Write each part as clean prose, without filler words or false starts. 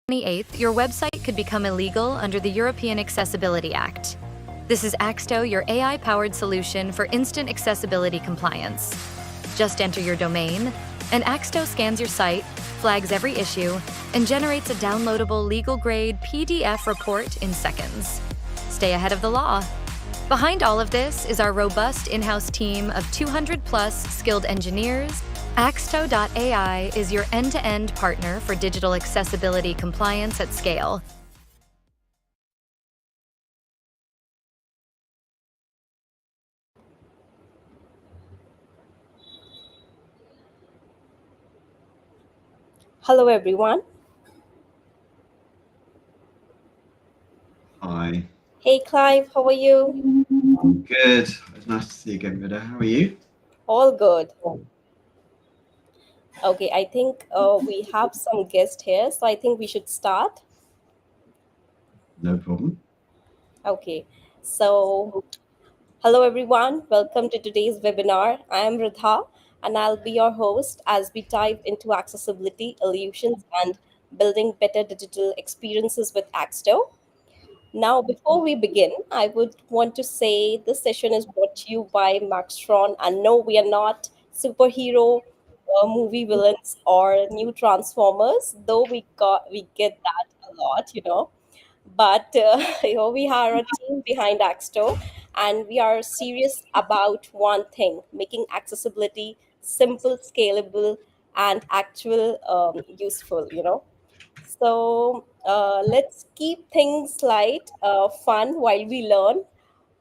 28th, your website could become illegal under the European Accessibility Act. This is Axto, your AI-powered solution for instant accessibility compliance. Just enter your domain, and Axto scans your site, flags every issue, and generates a downloadable legal-grade PDF report in seconds. Stay ahead of the law. Behind all of this is our robust in-house team of 200-plus skilled engineers. Axto.ai is your end-to-end partner for digital accessibility compliance at scale. Hello, everyone. Hi. Hey, Clive, how are you? I'm good. It's nice to see you again, Vida. How are you? All good. Okay, I think we have some guests here, so I think we should start. No problem. Okay, so hello, everyone. Welcome to today's webinar. I am Radha, and I'll be your host as we dive into accessibility, illusions, and building better digital experiences with Axto. Now, before we begin, I would want to say this session is brought to you by Maxtron. And no, we are not superhero movie villains or new Transformers, though we get that a lot. But we are a team behind Axto, and we are serious about one thing: making accessibility simple, scalable, and actual useful. So let's keep things light, fun while we learn.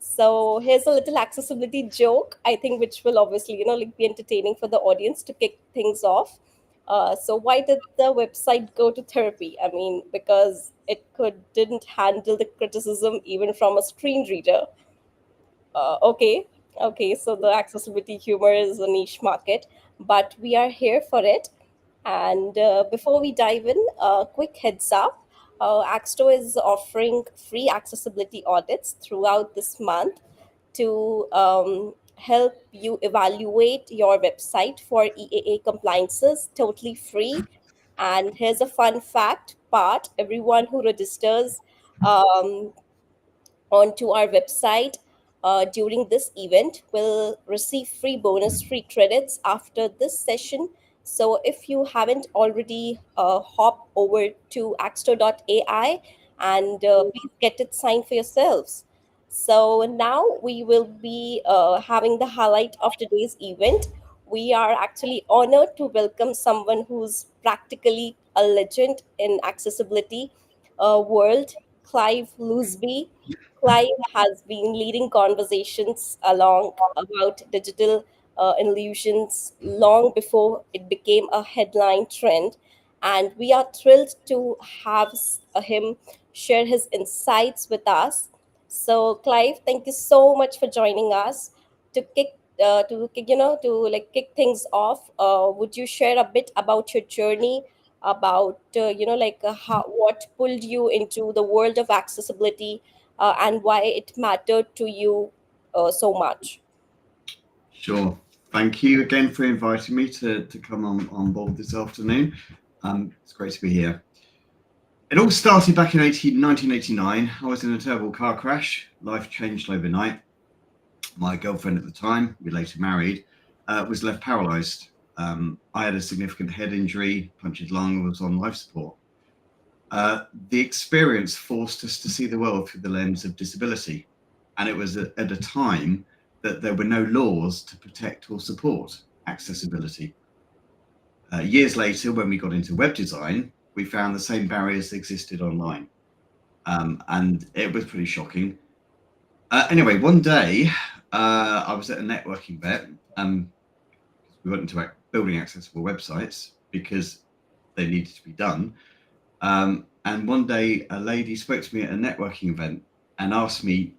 So here's a little accessibility joke, I think, which will obviously, like be entertaining for the audience to kick things off. So why did the website go to therapy? I mean, because it didn't handle the criticism even from a screen reader. Okay, okay. So the accessibility humor is a niche market, but we are here for it. And before we dive in, a quick heads up. Axto is offering free accessibility audits throughout this month to help you evaluate your website for EAA compliances totally free. And here's a fun fact part: everyone who registers um, onto our website during this event will receive free credits after this session. So if you haven't already, hop over to axto.ai and please get it signed for yourselves. So now we will be having the highlight of today's event. We are actually honored to welcome someone who's practically a legend in accessibility world, Clive Loseby. Clive has been leading conversations along about digital illusions long before it became a headline trend, and we are thrilled to have him share his insights with us. So, Clive, thank you so much for joining us to kick things off. Would you share a bit about your journey, about how what pulled you into the world of accessibility, and why it mattered to you so much? Sure. Thank you again for inviting me to come on board this afternoon. It's great to be here. It all started back in 1989. I was in a terrible car crash. Life changed overnight. My girlfriend at the time, we later married, was left paralyzed. I had a significant head injury, punctured lung, was on life support. The experience forced us to see the world through the lens of disability. And it was at a time that there were no laws to protect or support accessibility. Years later, when we got into web design, we found the same barriers existed online. And it was pretty shocking. Anyway, one day I was at a networking event. We went into building accessible websites because they needed to be done. And one day a lady spoke to me at a networking event and asked me,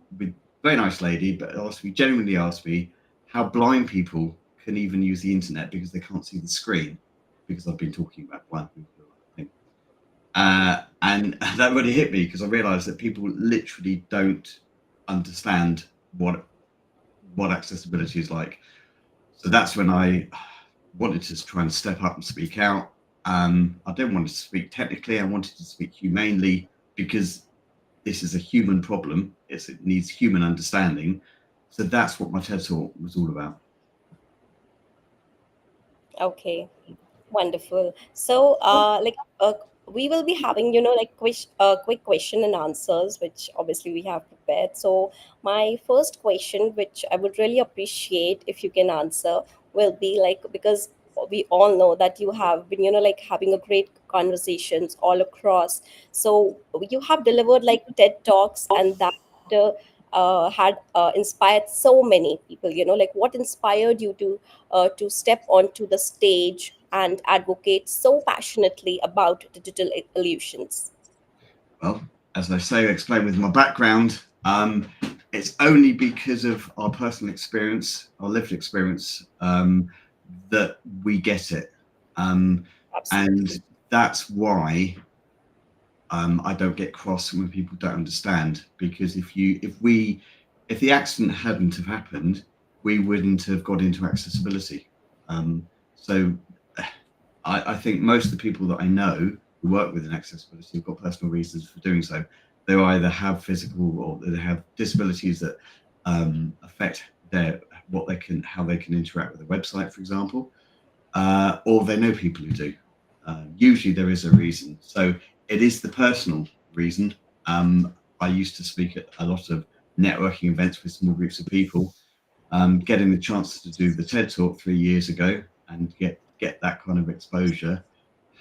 very nice lady, but genuinely asked me how blind people can even use the internet because they can't see the screen, because I've been talking about blind people, I think. And that really hit me because I realized that people literally don't understand what accessibility is like. So that's when I wanted to try and step up and speak out. I don't want to speak technically. I wanted to speak humanely because this is a human problem. It needs human understanding. So that's what my TED Talk was all about. Okay. Wonderful. So, we will be having, quick question and answers, which obviously we have prepared. So, my first question, which I would really appreciate if you can answer, will be like, because we all know that you have been, having a great conversations all across. So, you have delivered like TED Talks, and that had inspired so many people. Like, what inspired you to step onto the stage and advocate so passionately about digital illusions? Well, as I say, explain with my background, it's only because of our personal experience, our lived experience, that we get it. And Absolutely. that's why I don't get cross when people don't understand, because if the accident hadn't have happened, we wouldn't have got into accessibility. So I think most of the people that I know who work within accessibility have got personal reasons for doing so. They either have physical or they have disabilities that affect how they can interact with the website, for example, or they know people who do. Usually there is a reason. So it is the personal reason. I used to speak at a lot of networking events with small groups of people. Getting the chance to do the TED Talk 3 years ago and get that kind of exposure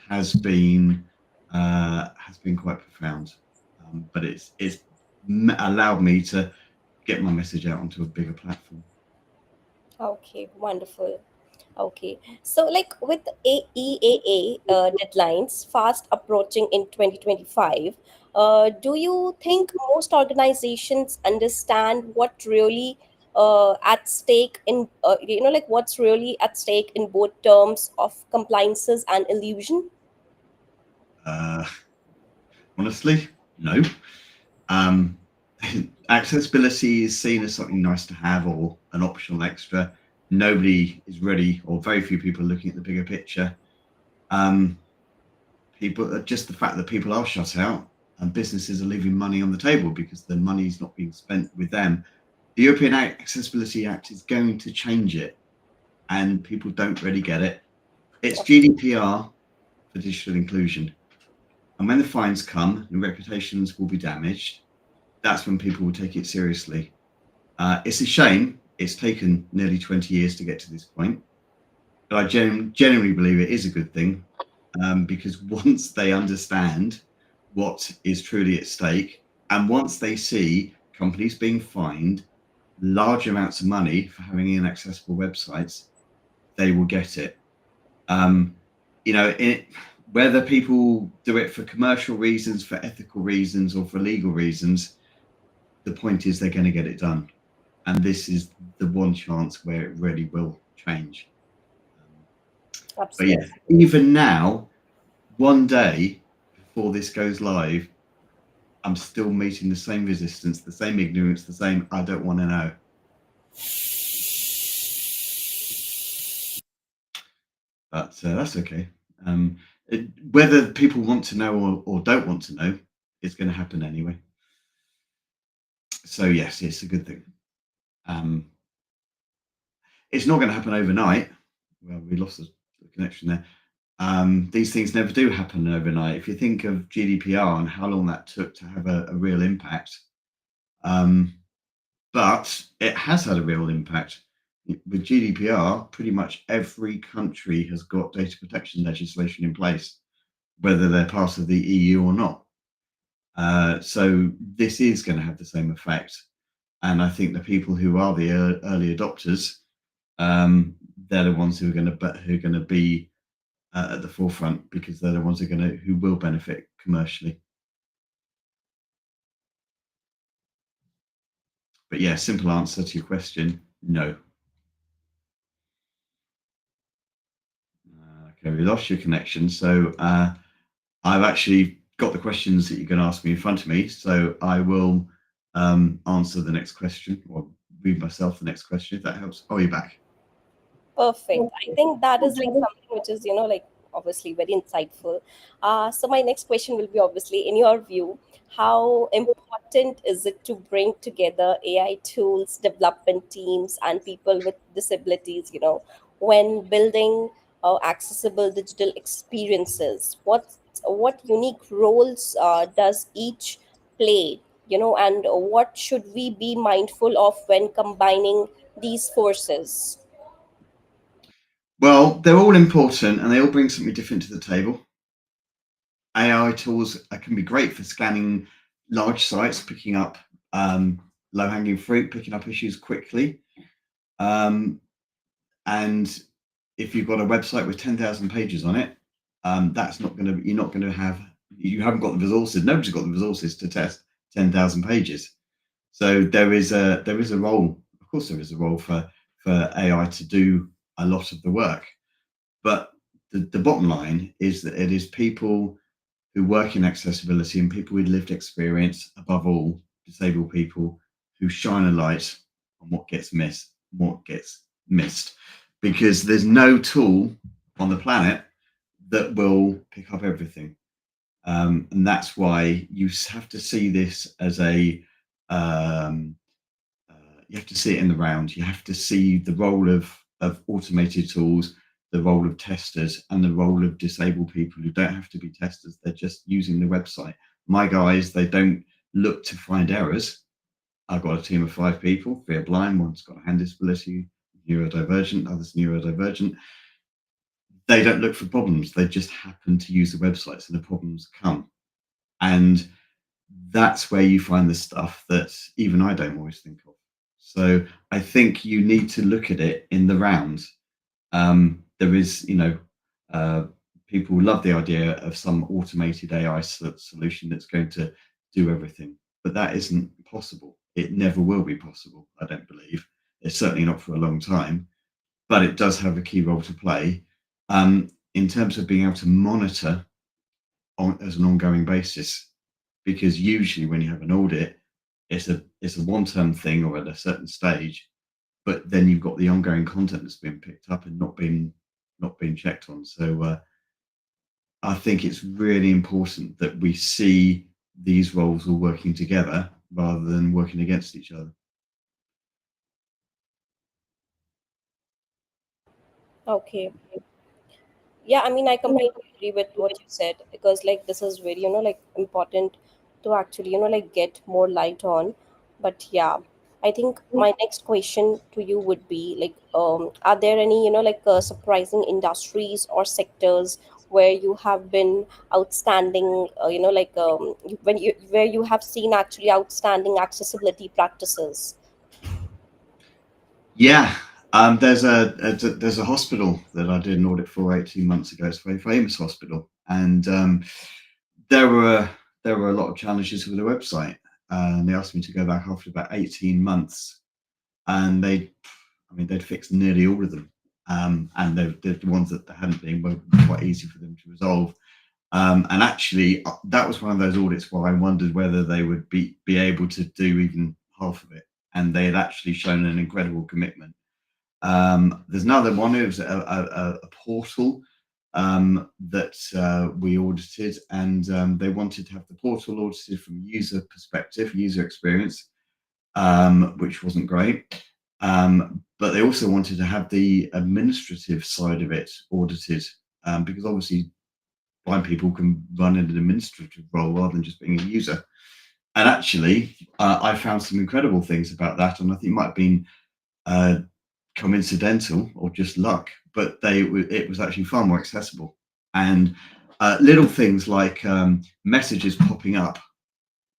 has been quite profound. But it's allowed me to get my message out onto a bigger platform. Okay, wonderful. Okay, so like with EAA deadlines fast approaching in 2025, do you think most organizations understand what really at stake in what's really at stake in both terms of compliances and illusion? Uh, Honestly, no. Um, Accessibility is seen as something nice to have or an optional extra. Nobody is ready, or very few people are looking at the bigger picture. Um, just the fact that people are shut out and businesses are leaving money on the table because the money is not being spent with them. The European Accessibility Act is going to change it, and people don't really get it. It's GDPR for digital inclusion. And when the fines come and reputations will be damaged, that's when people will take it seriously. It's a shame it's taken nearly 20 years to get to this point, but I genuinely believe it is a good thing, because once they understand what is truly at stake, and once they see companies being fined large amounts of money for having inaccessible websites, they will get it. Um, Whether people do it for commercial reasons, for ethical reasons, or for legal reasons, the point is they're going to get it done. And this is the one chance where it really will change. But yeah, Absolutely. even now, one day before this goes live, I'm still meeting the same resistance, the same ignorance, the same I don't want to know. But that's okay. Whether people want to know or don't want to know, it's going to happen anyway. So yes, it's a good thing. Um, it's not going to happen overnight. Well, we lost the connection there. These things never do happen overnight. If you think of GDPR and how long that took to have a real impact, but it has had a real impact. With GDPR, pretty much every country has got data protection legislation in place, whether they're part of the EU or not. So this is going to have the same effect. And I think the people who are the early adopters, they're the ones who are going to be at the forefront, because they're the ones who will benefit commercially. But yeah, simple answer to your question: no. Okay, we lost your connection. So I've actually got the questions that you're going to ask me in front of me. So I will answer the next question, or read myself the next question, if that helps. Oh, you're back. Perfect. I think that is like something which is, obviously very insightful. So my next question will be, obviously, in your view, how important is it to bring together AI tools, development teams, and people with disabilities, when building accessible digital experiences? What unique roles does each play, and what should we be mindful of when combining these forces? Well, they're all important and they all bring something different to the table. AI tools can be great for scanning large sites, picking up low-hanging fruit, picking up issues quickly. And if you've got a website with 10,000 pages on it, that's not going to, you're not going to have, you haven't got the resources, nobody's got the resources to test 10,000 pages. So there is a role, of course there is a role for AI to do a lot of the work. But the bottom line is that it is people who work in accessibility and people with lived experience, above all, disabled people, who shine a light on what gets missed. Because there's no tool on the planet that will pick up everything. And that's why you have to see this as um, you have to see it in the round. You have to see the role of automated tools, the role of testers, and the role of disabled people who don't have to be testers. They're just using the website. My guys, they don't look to find errors. I've got a team of 5 people, 3 are blind, one's got a hand disability, neurodivergent, others neurodivergent. They don't look for problems. They just happen to use the website, so the problems come. And that's where you find the stuff that even I don't always think of. So I think you need to look at it in the round. There is, people love the idea of some automated AI solution that's going to do everything, but that isn't possible. It never will be possible, I don't believe. It's certainly not for a long time, but it does have a key role to play in terms of being able to monitor as an ongoing basis. Because usually when you have an audit, it's a one-term thing or at a certain stage, but then you've got the ongoing content that's been picked up and not been checked on. So I think it's really important that we see these roles all working together rather than working against each other. Okay. Yeah, I mean, I completely agree with what you said, because like this is very, like important to actually, like get more light on. But yeah, I think my next question to you would be like, are there any, like surprising industries or sectors where you have been outstanding, like when you where you have seen actually outstanding accessibility practices? Yeah, there's a hospital that I did an audit for 18 months ago. It's a very famous hospital, and there were a lot of challenges with the website. And they asked me to go back after about 18 months, and they'd fixed nearly all of them, and the ones that hadn't been were quite easy for them to resolve. And actually, that was one of those audits where I wondered whether they would be able to do even half of it, and they had actually shown an incredible commitment. There's another one. It was a portal that we audited, and they wanted to have the portal audited from user perspective, user experience, which wasn't great. But they also wanted to have the administrative side of it audited, because obviously blind people can run in an administrative role rather than just being a user. And actually, I found some incredible things about that, and I think it might have been coincidental or just luck, but it was actually far more accessible. And little things like messages popping up.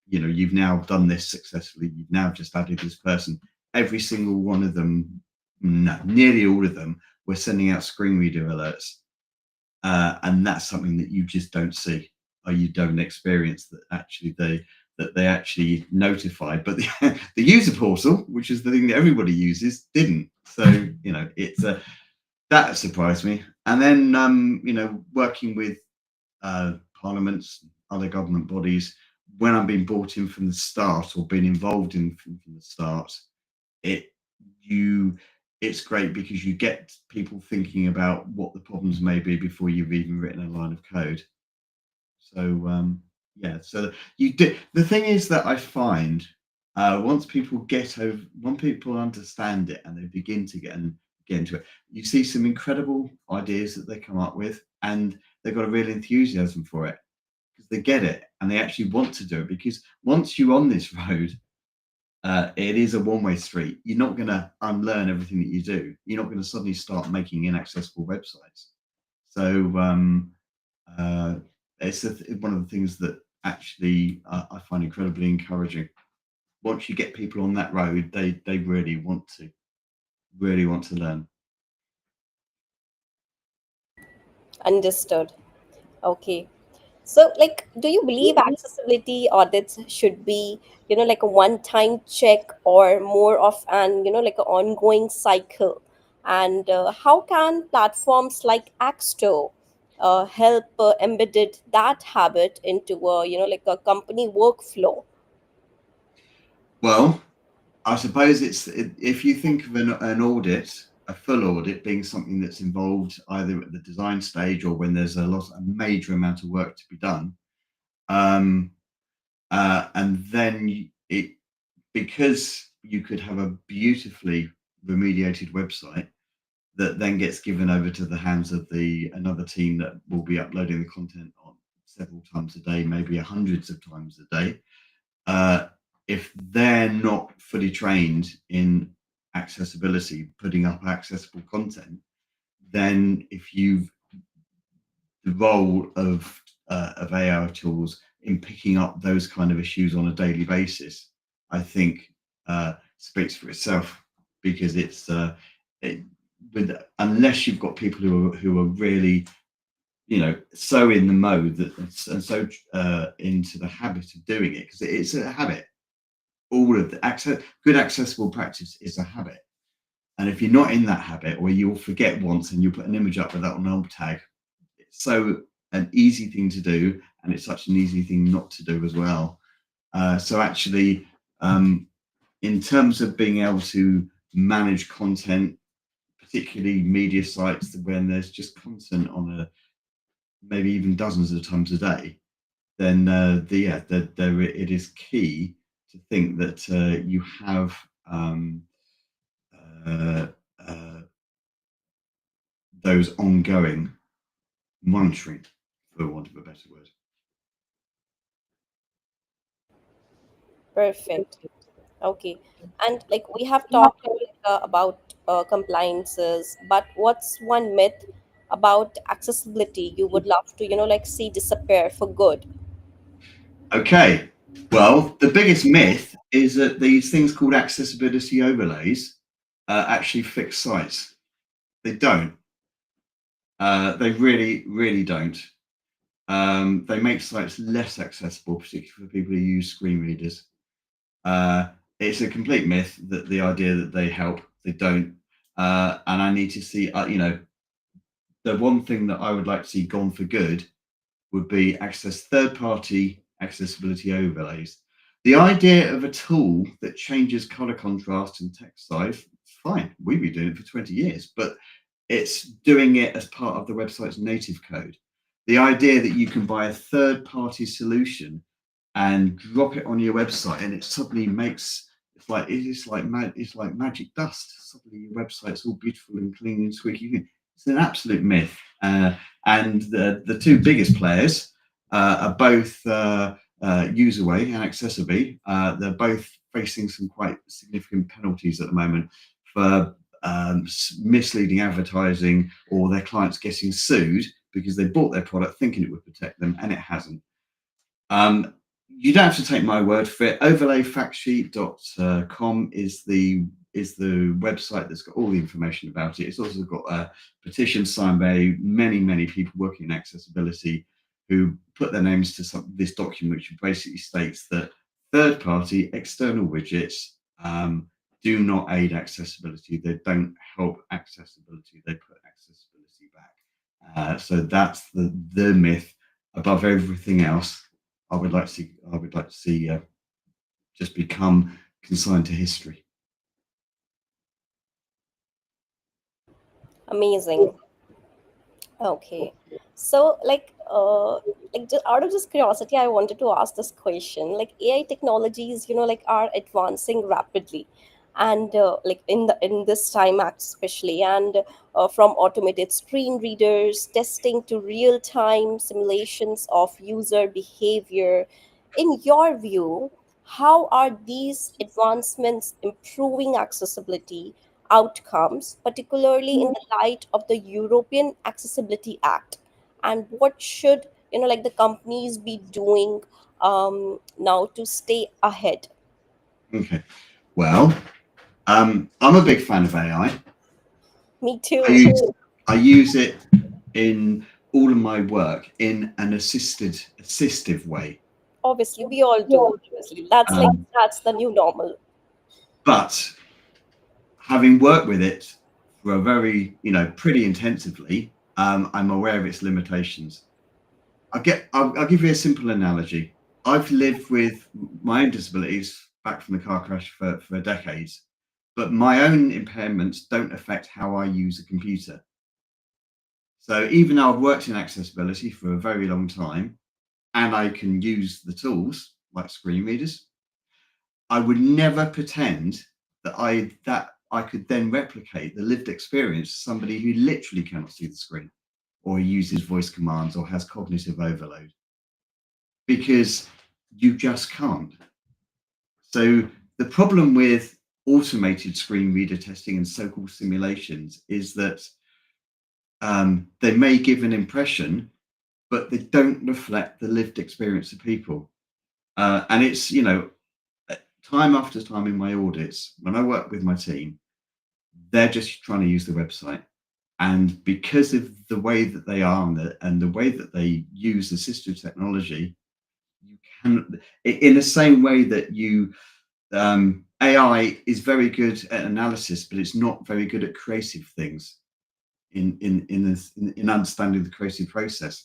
You've now done this successfully. You've now just added this person. Every single one of them, no, nearly all of them, were sending out screen reader alerts. And that's something that you just don't see, or you don't experience, that they actually notified. But the user portal, which is the thing that everybody uses, didn't. So it's that surprised me. And then working with parliaments, other government bodies, when I've been brought in from the start or been involved in from the start, it you it's great because you get people thinking about what the problems may be before you've even written a line of code. So yeah, so you do. The thing is that I find once people understand it and they begin to get into it, you see some incredible ideas that they come up with, and they've got a real enthusiasm for it because they get it and they actually want to do it. Because once you're on this road, it is a one-way street. You're not going to unlearn everything that you do. You're not going to suddenly start making inaccessible websites. So it's one of the things that actually I find incredibly encouraging. Once you get people on that road, they really want to learn. Understood. Okay. So, like, do you believe accessibility audits should be, like a one-time check or more of an, like an ongoing cycle? And how can platforms like Axto help embedded that habit into a, like a company workflow? Well, I suppose if you think of an audit, a full audit being something that's involved either at the design stage or when there's a major amount of work to be done, and then because you could have a beautifully remediated website that then gets given over to the hands of another team that will be uploading the content on several times a day, maybe hundreds of times a day. If they're not fully trained in accessibility, putting up accessible content, then the role of AI tools in picking up those kind of issues on a daily basis, I think speaks for itself, because unless you've got people who are really so in the mode and so into the habit of doing it, because it's a habit. All of the good accessible practice is a habit, and if you're not in that habit, or you'll forget once and you put an image up without an alt tag, it's so an easy thing to do, and it's such an easy thing not to do as well. So actually, in terms of being able to manage content, particularly media sites when there's just content on maybe even dozens of times a day, then it is key to think that you have uh, uh, those ongoing monitoring, for want of a better word. Perfect. Okay. And like we have talked about compliances, but what's one myth about accessibility you would love to, like see disappear for good? Okay, well, the biggest myth is that these things called accessibility overlays actually fix sites. They don't. They really, really don't. They make sites less accessible, particularly for people who use screen readers. It's a complete myth that the idea that they help, they don't. And I need to see, the one thing that I would like to see gone for good would be third-party accessibility overlays. The idea of a tool that changes color contrast and text size, fine. We've been doing it for 20 years, but it's doing it as part of the website's native code. The idea that you can buy a third-party solution and drop it on your website, and it suddenly makes it's like magic dust. Suddenly your website's all beautiful and clean and squeaky clean. It's an absolute myth. And the two biggest players are both Userway and Accessibility. They're both facing some quite significant penalties at the moment for misleading advertising, or their clients getting sued because they bought their product thinking it would protect them and it hasn't. You don't have to take my word for it. Overlayfactsheet.com is the website that's got all the information about it. It's also got a petition signed by many people working in accessibility who put their names to this document, which basically states that third-party external widgets do not aid accessibility. They don't help accessibility. They put accessibility back. So that's the myth. Above everything else, I would like to see just become consigned to history. Amazing. Okay. So, just out of just curiosity, I wanted to ask this question. Like, AI technologies, are advancing rapidly, and like in this time act especially, and from automated screen readers testing to real time simulations of user behavior. In your view, how are these advancements improving accessibility outcomes, particularly in the light of the European Accessibility Act? And what should the companies be doing now to stay ahead? Okay. Well, I'm a big fan of AI. Me I too. use I use it in all of my work in an assistive way. Obviously, we all do. Obviously, that's like Um, that's the new normal. but having worked with it for a very, pretty intensively, I'm aware of its limitations. I'll give you a simple analogy. I've lived with my own disabilities back from the car crash for decades, but my own impairments don't affect how I use a computer. So even though I've worked in accessibility for a very long time and I can use the tools like screen readers, I would never pretend that I could then replicate the lived experience of somebody who literally cannot see the screen or uses voice commands or has cognitive overload, because you just can't. So the problem with automated screen reader testing and so-called simulations is that they may give an impression, but they don't reflect the lived experience of people. And it's, time after time in my audits, when I work with my team, they're just trying to use the website. And because of the way that they are and the way that they use assistive technology, you can, in the same way that AI is very good at analysis, but it's not very good at creative things in understanding the creative process.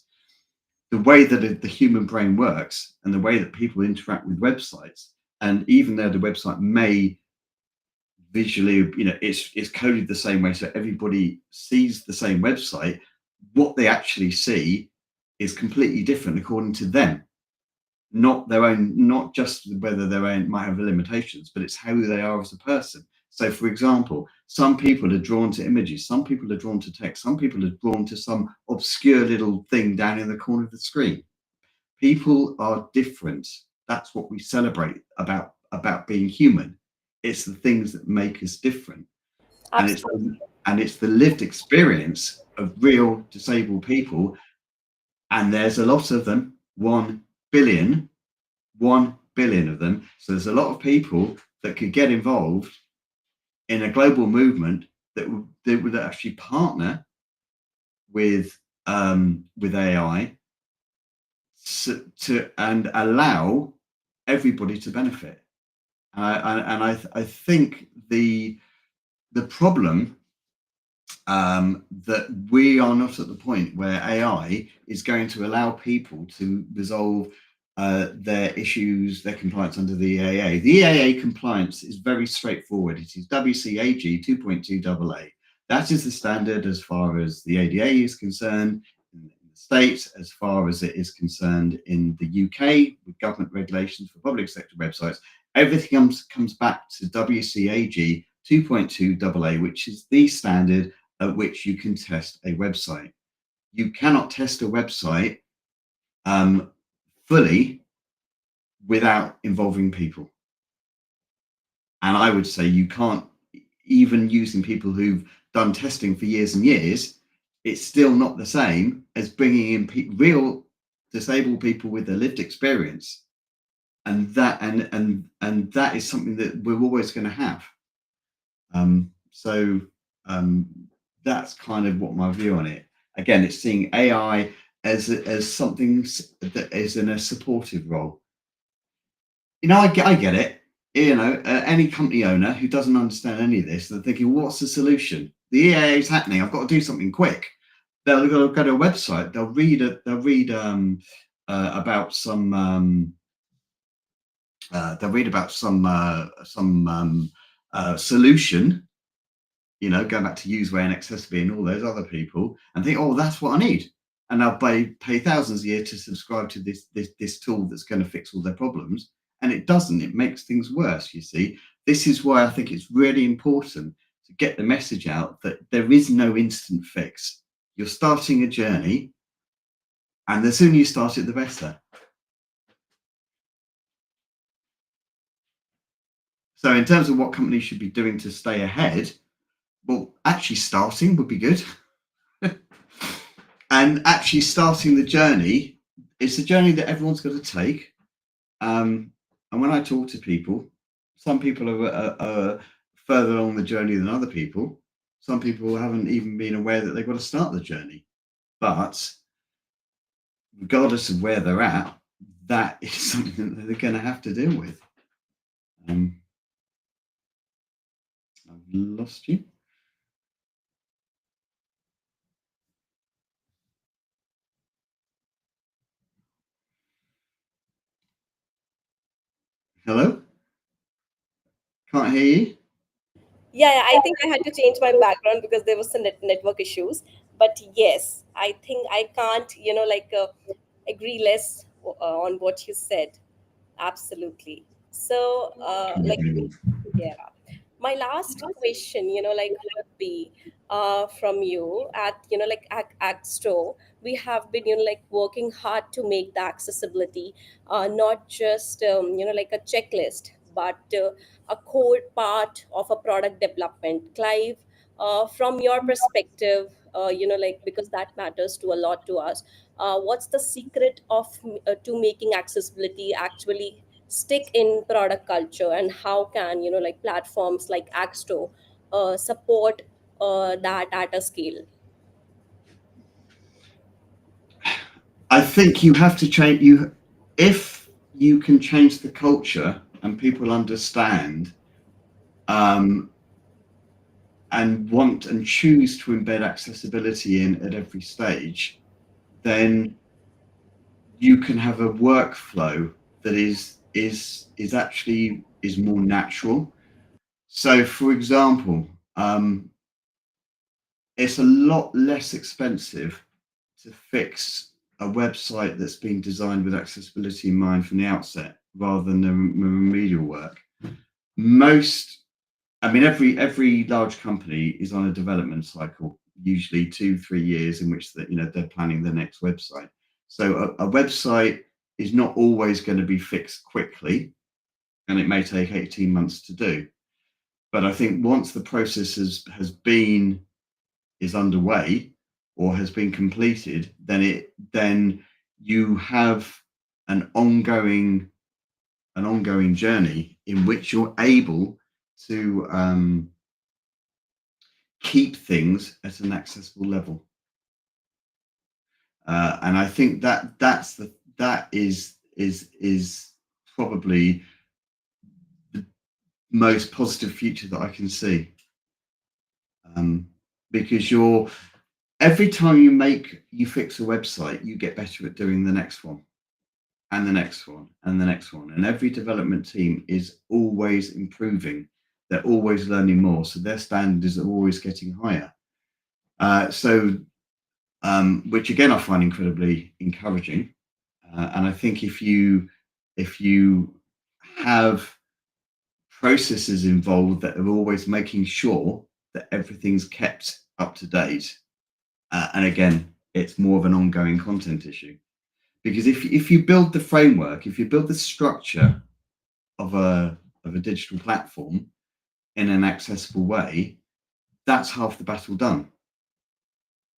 The way that the human brain works and the way that people interact with websites, and even though the website may visually, it's coded the same way, so everybody sees the same website, what they actually see is completely different according to them, not their own, not just whether their own might have limitations, but it's how they are as a person. So for example, some people are drawn to images, some people are drawn to text, some people are drawn to some obscure little thing down in the corner of the screen. People are different. That's what we celebrate about being human. It's the things that make us different, and Absolutely. it's the lived experience of real disabled people, and there's a lot of them. 1 billion, 1 billion of them. So there's a lot of people that could get involved in a global movement that would actually partner with AI and allow everybody to benefit. And I think the problem, that we are not at the point where AI is going to allow people to resolve their issues, their compliance under the EAA. The EAA compliance is very straightforward. It is WCAG 2.2 AA. That is the standard as far as the ADA is concerned in the States, as far as it is concerned in the UK with government regulations for public sector websites. Everything comes back to WCAG 2.2 AA, which is the standard at which you can test a website. You cannot test a website fully without involving people. And I would say you can't, even using people who've done testing for years and years, it's still not the same as bringing in real disabled people with their lived experience. And that is something that we're always going to have. So that's kind of what my view on it. Again, it's seeing AI as something that is in a supportive role. I get it. Any company owner who doesn't understand any of this, they're thinking, what's the solution? The EAA is happening. I've got to do something quick. They'll go to a website. They'll read about some. They'll read about some solution, going back to Useway and Accessibility and all those other people, and think, oh, that's what I need, and I'll pay thousands a year to subscribe to this tool that's going to fix all their problems, and it doesn't. It makes things worse. You see, this is why I think it's really important to get the message out that there is no instant fix. You're starting a journey, and the sooner you start it, the better. So in terms of what companies should be doing to stay ahead, well, actually starting would be good. And actually starting the journey, it's a journey that everyone's got to take. And when I talk to people, some people are further along the journey than other people. Some people haven't even been aware that they've got to start the journey. But regardless of where they're at, that is something that they're going to have to deal with. I've lost you. Hello? Can't hear you. Yeah, I think I had to change my background because there was some network issues. But yes, I think I can't, agree less on what you said. Absolutely. So, yeah. My last question, would be from you at, Axto. We have been, working hard to make the accessibility not just, like a checklist, but a core part of a product development. Clive, from your perspective, because that matters to a lot to us. What's the secret of to making accessibility actually stick in product culture, and how can platforms like Axto support that at a scale? I think you have to change if you can change the culture and people understand and want and choose to embed accessibility in at every stage, then you can have a workflow that is actually is more natural. So, for example, it's a lot less expensive to fix a website that's been designed with accessibility in mind from the outset, rather than the remedial work. Every large company is on a development cycle, usually 2-3 years, in which they're planning the next website. So a website is not always going to be fixed quickly, and it may take 18 months to do. But I think once the process is underway or has been completed, then you have an ongoing journey in which you're able to keep things at an accessible level. And I think that is probably the most positive future that I can see, because every time you fix a website, you get better at doing the next one and the next one and the next one, and every development team is always improving. They're always learning more, so their standards are always getting higher. Which again I find incredibly encouraging. And I think if you have processes involved that are always making sure that everything's kept up to date, and again, it's more of an ongoing content issue, because if you build the framework, if you build the structure of a digital platform in an accessible way, that's half the battle done.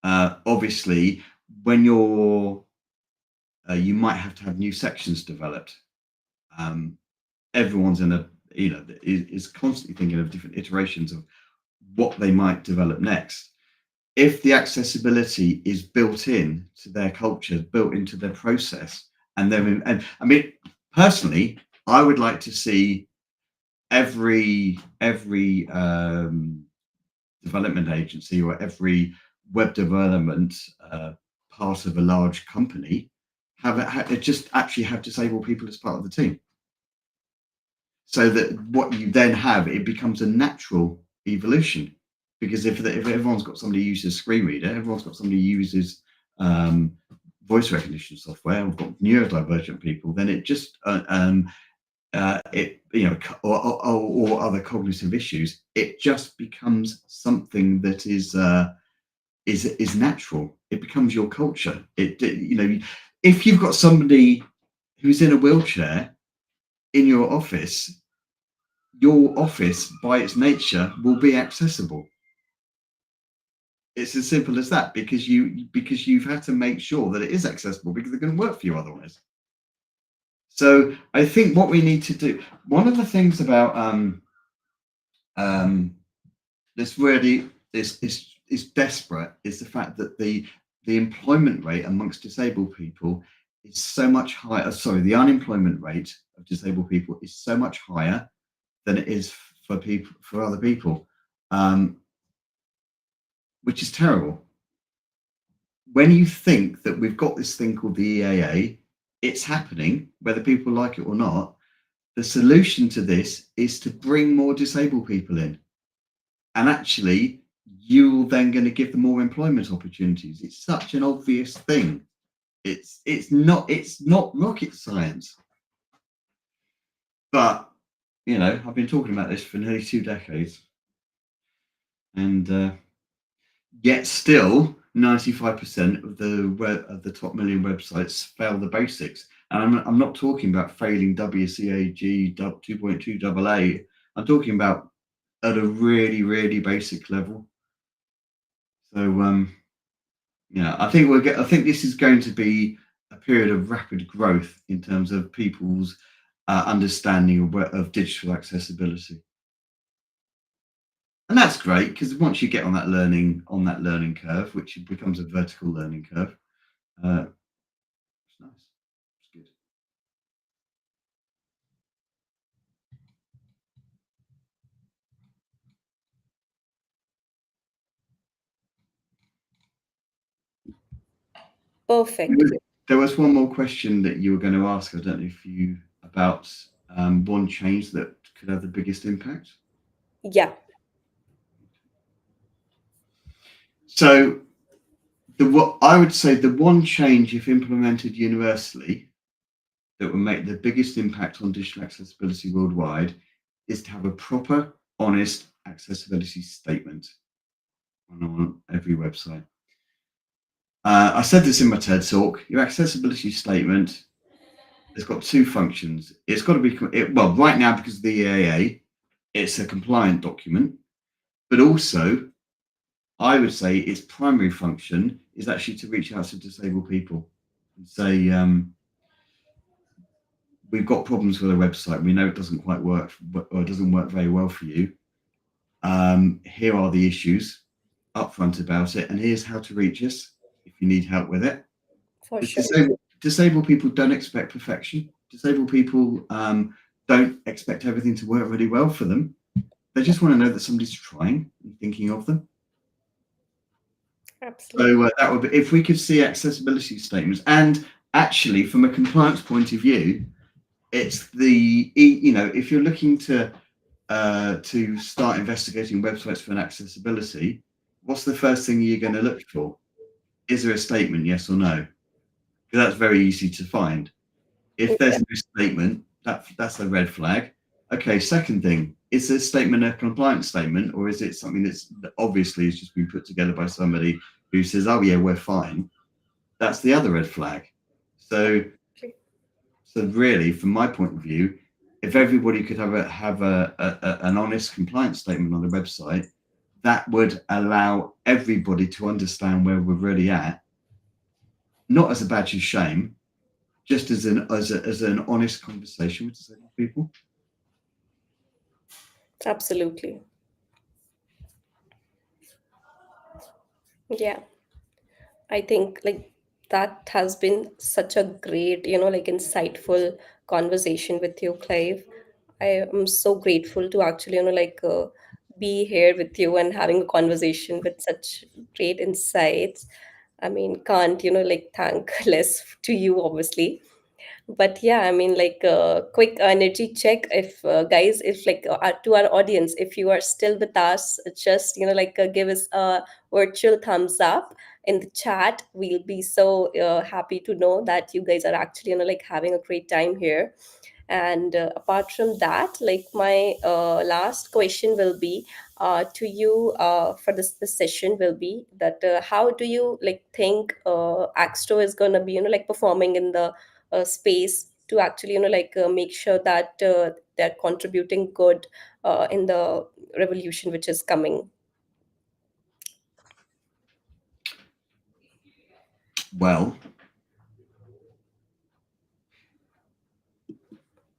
Obviously, when you might have to have new sections developed. Everyone's is constantly thinking of different iterations of what they might develop next. If the accessibility is built in to their culture, built into their process, personally, I would like to see every development agency or every web development part of a large company just actually have disabled people as part of the team, so that what you then have, it becomes a natural evolution, because if everyone's got somebody who uses a screen reader, everyone's got somebody who uses um, voice recognition software, we've got neurodivergent people, then it just it or other cognitive issues, it just becomes something that is natural. It becomes your culture. If you've got somebody who's in a wheelchair in your office by its nature will be accessible. It's as simple as that, because you've had to make sure that it is accessible, because they're going to work for you otherwise. So I think what we need to do, one of the things about this really is desperate, is the fact that the employment rate amongst disabled people is so much higher. Sorry, the unemployment rate of disabled people is so much higher than it is for other people, which is terrible. When you think that we've got this thing called the EAA, it's happening, whether people like it or not. The solution to this is to bring more disabled people in. And actually, you're then going to give them more employment opportunities. It's such an obvious thing. It's not rocket science. But, I've been talking about this for nearly 2 decades. And yet still, 95% of the top million websites fail the basics. And I'm not talking about failing WCAG 2.2 AA. I'm talking about at a really, really basic level. So I think this is going to be a period of rapid growth in terms of people's understanding of digital accessibility. And that's great, because once you get on that learning curve, which becomes a vertical learning curve, it's nice. It's good. Perfect. There was one more question that you were going to ask. I don't know if you about one change that could have the biggest impact. Yeah. So what I would say, the one change, if implemented universally, that would make the biggest impact on digital accessibility worldwide, is to have a proper, honest accessibility statement on every website. I said this in my TED talk. Your accessibility statement has got 2 functions. It's got to be right now, because of the EAA, it's a compliant document, but also I would say its primary function is actually to reach out to disabled people and say, we've got problems with a website. We know it doesn't quite work, or it doesn't work very well for you. Here are the issues upfront about it, and here's how to reach us if you need help with it. For Because sure. disabled people don't expect perfection. Disabled people don't expect everything to work really well for them. They just want to know that somebody's trying and thinking of them. Absolutely. So that would be, if we could see accessibility statements, and actually from a compliance point of view, it's if you're looking to start investigating websites for accessibility, what's the first thing you're going to look for? Is there a statement, yes or no? Because that's very easy to find. If there's no statement, that's a red flag. Okay, second thing, is this statement a compliance statement, or is it something that obviously has just been put together by somebody who says, oh yeah, we're fine? That's the other red flag. So really, from my point of view, if everybody could have an honest compliance statement on the website, that would allow everybody to understand where we're really at, not as a badge of shame, just as an honest conversation with disabled people. Absolutely. Yeah. I think like that has been such a great, like insightful conversation with you, Clive. I am so grateful to actually, be here with you and having a conversation with such great insights. I mean, can't, thank less to you, obviously. But yeah, I mean, like a quick energy check. If guys, if like to our audience, if you are still with us, just like give us a virtual thumbs up in the chat. We'll be so happy to know that you guys are actually like having a great time here. And apart from that, like my last question will be to you for this session will be that how do you like think Axto is gonna be like performing in the space to actually like make sure that they're contributing good in the revolution which is coming. Well,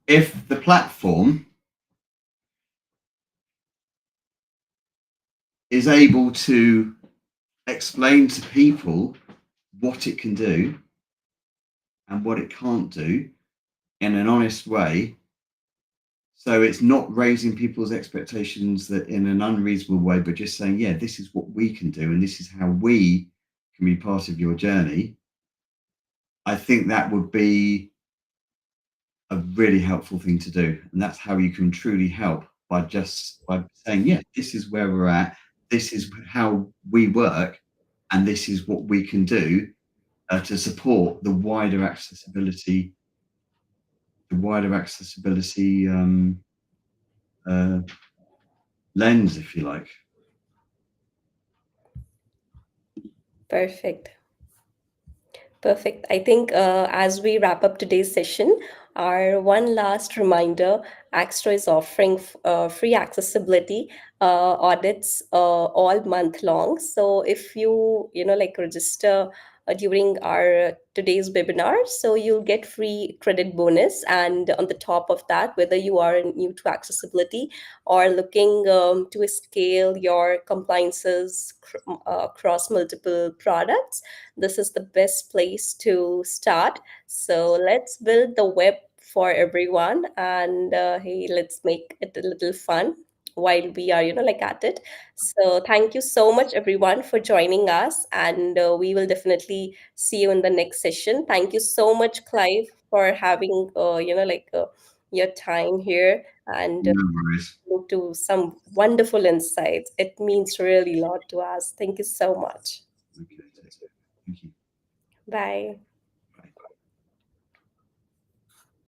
if the platform is able to explain to people what it can do and what it can't do in an honest way, so it's not raising people's expectations that in an unreasonable way, but just saying, yeah, this is what we can do and this is how we can be part of your journey. I think that would be a really helpful thing to do. And that's how you can truly help, by saying, yeah, this is where we're at, this is how we work, and this is what we can do to support the wider accessibility uh, lens, if you like. Perfect. Perfect. I think as we wrap up today's session, our one last reminder, Axtra is offering free accessibility audits all month long. So if like register during our today's webinar, so you'll get free credit bonus. And on the top of that, whether you are new to accessibility or looking to scale your compliances across multiple products, this is the best place to start. So let's build the web for everyone, and hey, let's make it a little fun while we are like at it. So thank you so much everyone for joining us, and we will definitely see you in the next session. Thank you so much, Clive, for having your time here, and No worries. to some wonderful insights. It means really a lot to us. Thank you so much. Okay, take care. Thank you. Bye.